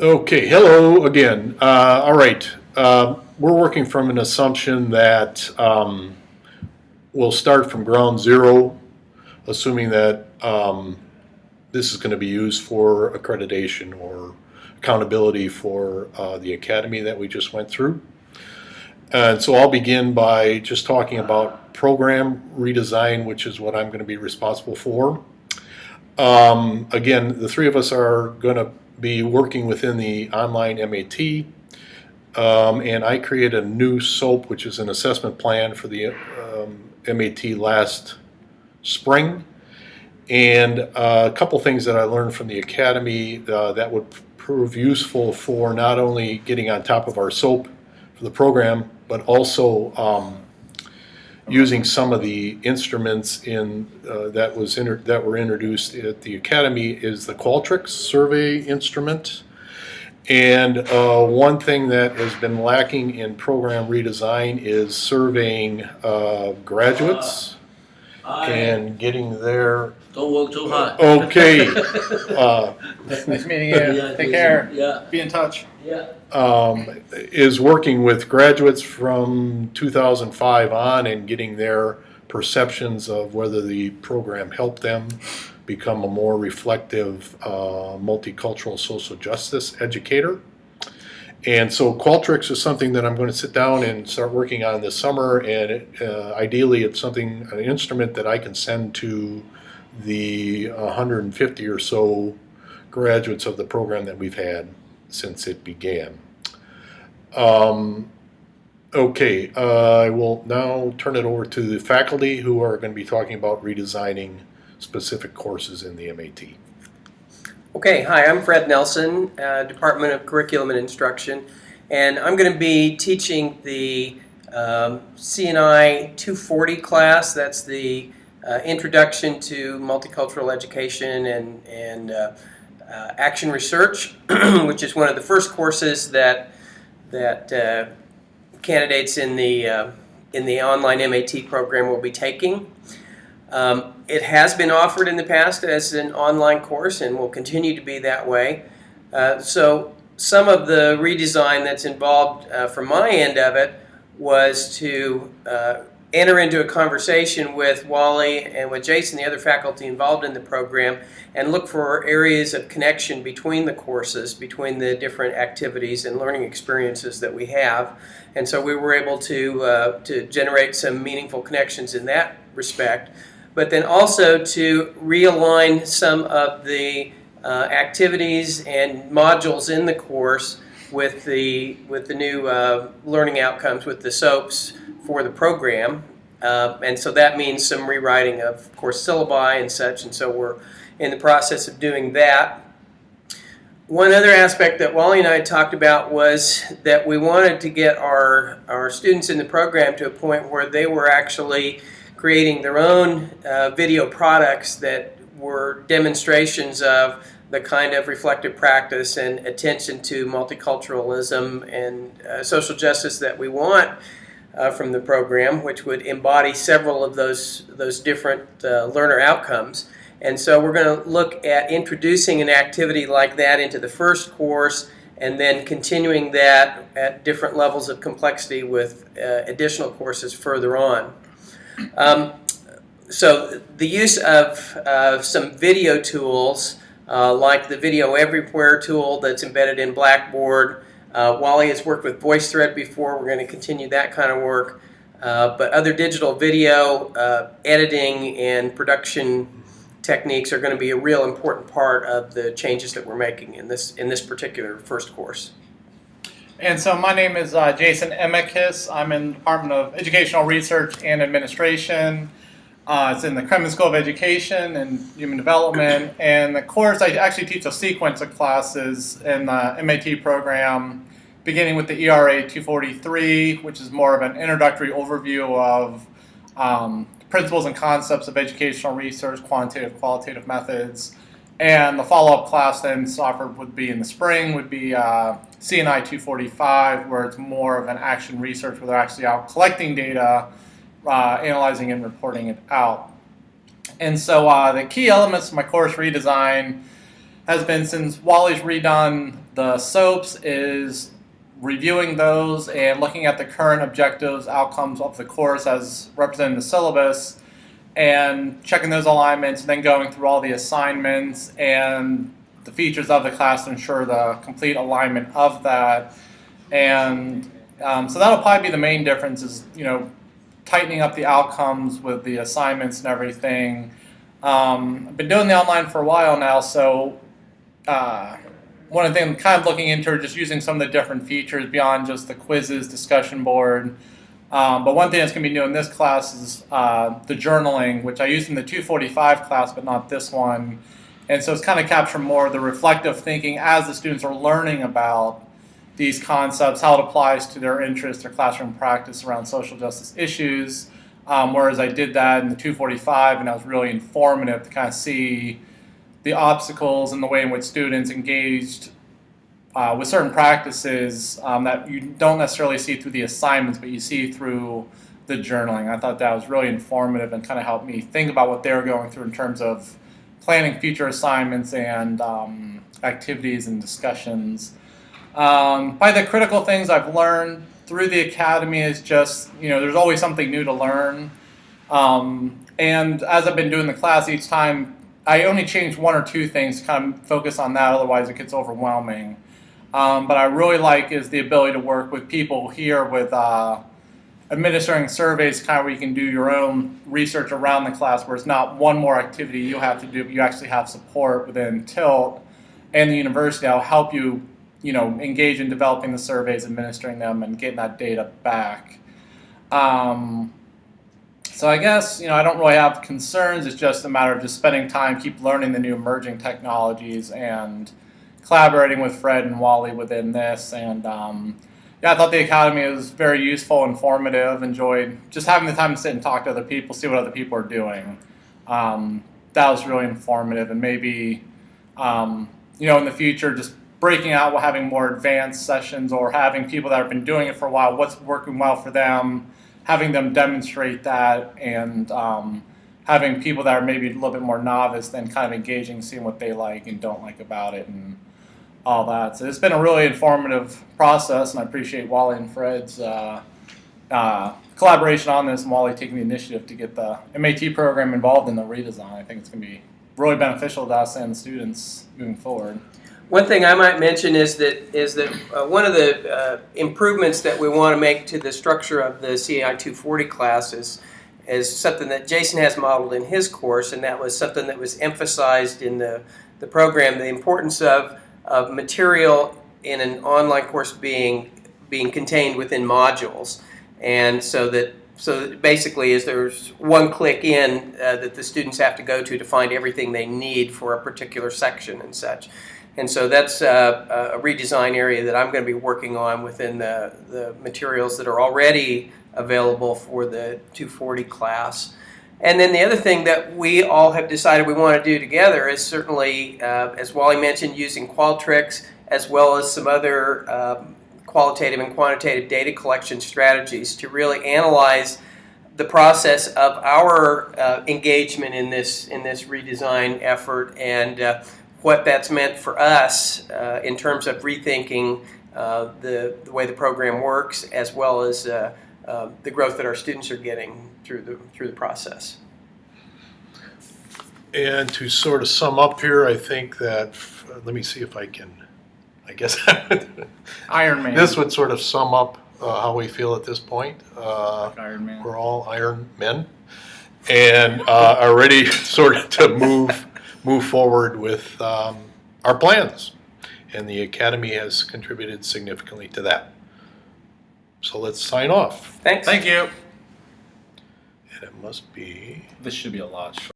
Okay, hello again. All right. We're working from an assumption that we'll start from ground zero, assuming that this is going to be used for accreditation or accountability for the academy that we just went through. And so I'll begin by just talking about program redesign, which is what I'm going to be responsible for. Again, the three of us are going to be working within the online MAT, and I created a new SOAP, which is an assessment plan for the MAT last spring. And a couple things that I learned from the academy that would prove useful for not only getting on top of our SOAP for the program, but also using some of the instruments that were introduced at the academy is the Qualtrics survey instrument. And one thing that has been lacking in program redesign is surveying graduates and getting their. Don't work too hard. Okay. Nice meeting you. Yeah, Take care. Yeah. Be in touch. Yeah. Is working with graduates from 2005 on and getting their perceptions of whether the program helped them become a more reflective multicultural social justice educator. And so Qualtrics is something that I'm going to sit down and start working on this summer, and ideally it's an instrument that I can send to the 150 or so graduates of the program that we've had since it began. Okay, I will now turn it over to the faculty who are going to be talking about redesigning specific courses in the MAT. Okay, hi, I'm Fred Nelson, Department of Curriculum and Instruction, and I'm going to be teaching the CNI 240 class. That's the Introduction to Multicultural Education and Action Research, which is one of the first courses that candidates in the online MAT program will be taking. It has been offered in the past as an online course and will continue to be that way. So some of the redesign that's involved from my end of it was to enter into a conversation with Wally and with Jason, the other faculty involved in the program, and look for areas of connection between the courses, between the different activities and learning experiences that we have. And so we were able to generate some meaningful connections in that respect, but then also to realign some of the activities and modules in the course with the new learning outcomes, with the SOAPs for the program. And so that means some rewriting of course syllabi and such, and so we're in the process of doing that. One other aspect that Wally and I talked about was that we wanted to get our students in the program to a point where they were actually creating their own video products that were demonstrations of the kind of reflective practice and attention to multiculturalism and social justice that we want from the program, which would embody several of those different learner outcomes. And so we're going to look at introducing an activity like that into the first course and then continuing that at different levels of complexity with additional courses further on. So the use of some video tools like the Video Everywhere tool that's embedded in Blackboard. Wally has worked with VoiceThread before. We're going to continue that kind of work. But other digital video editing and production techniques are going to be a real important part of the changes that we're making in this particular first course. And so my name is Jason Emekis. I'm in the Department of Educational Research and Administration. It's in the Kremen School of Education and Human Development. And the course, I actually teach a sequence of classes in the MAT program, beginning with the ERA 243, which is more of an introductory overview of principles and concepts of educational research, quantitative, qualitative methods. And the follow-up class then offered would be in the spring, would be CNI 245, where it's more of an action research where they're actually out collecting data, analyzing and reporting it out. And so the key elements of my course redesign has been, since Wally's redone the SOAPs, is reviewing those and looking at the current objectives, outcomes of the course as represented in the syllabus, and checking those alignments, and then going through all the assignments and the features of the class to ensure the complete alignment of that. And so that'll probably be the main difference, is, you know, tightening up the outcomes with the assignments and everything. I've been doing the online for a while now, so one of the things I'm kind of looking into are just using some of the different features beyond just the quizzes, discussion board. But one thing that's going to be new in this class is the journaling, which I used in the 245 class, but not this one. And so it's kind of capturing more of the reflective thinking as the students are learning about these concepts, how it applies to their interest, their classroom practice around social justice issues. Whereas I did that in the 245, and that was really informative to kind of see the obstacles and the way in which students engaged with certain practices that you don't necessarily see through the assignments, but you see through the journaling. I thought that was really informative and kind of helped me think about what they're going through in terms of planning future assignments and activities and discussions. By the critical things I've learned through the academy is just, you know, there's always something new to learn. And as I've been doing the class each time, I only change one or two things to kind of focus on that, otherwise it gets overwhelming. But I really like is the ability to work with people here with administering surveys, kind of where you can do your own research around the class, where it's not one more activity you have to do, but you actually have support within TILT and the university that'll help you, you know, engage in developing the surveys, administering them, and getting that data back. So I guess, you know, I don't really have concerns. It's just a matter of just spending time, keep learning the new emerging technologies, and collaborating with Fred and Wally within this. And yeah, I thought the academy was very useful, informative. Enjoyed just having the time to sit and talk to other people, see what other people are doing. That was really informative, and maybe you know, in the future, just breaking out, having more advanced sessions, or having people that have been doing it for a while, what's working well for them, having them demonstrate that, and having people that are maybe a little bit more novice then kind of engaging, seeing what they like and don't like about it and all that. So it's been a really informative process, and I appreciate Wally and Fred's collaboration on this, and Wally taking the initiative to get the MAT program involved in the redesign. I think it's going to be really beneficial to us and the students moving forward. One thing I might mention is that one of the improvements that we want to make to the structure of the CAI 240 class is something that Jason has modeled in his course, and that was something that was emphasized in the program: the importance of material in an online course being contained within modules. And so that basically is there's one click in that the students have to go to find everything they need for a particular section and such. And so that's a redesign area that I'm going to be working on within the materials that are already available for the 240 class. And then the other thing that we all have decided we want to do together is certainly, as Wally mentioned, using Qualtrics, as well as some other qualitative and quantitative data collection strategies to really analyze the process of our engagement in this redesign effort, and what that's meant for us in terms of rethinking the way the program works, as well as the growth that our students are getting through the process. And to sort of sum up here, I think that, let me see if I can, I guess Iron Man. This would sort of sum up how we feel at this point. Like Iron Man. We're all Iron Men, and are ready sort of to move forward with our plans, and the Academy has contributed significantly to that. So let's sign off. Thanks. Thank you. And it must be... This should be a lot shorter.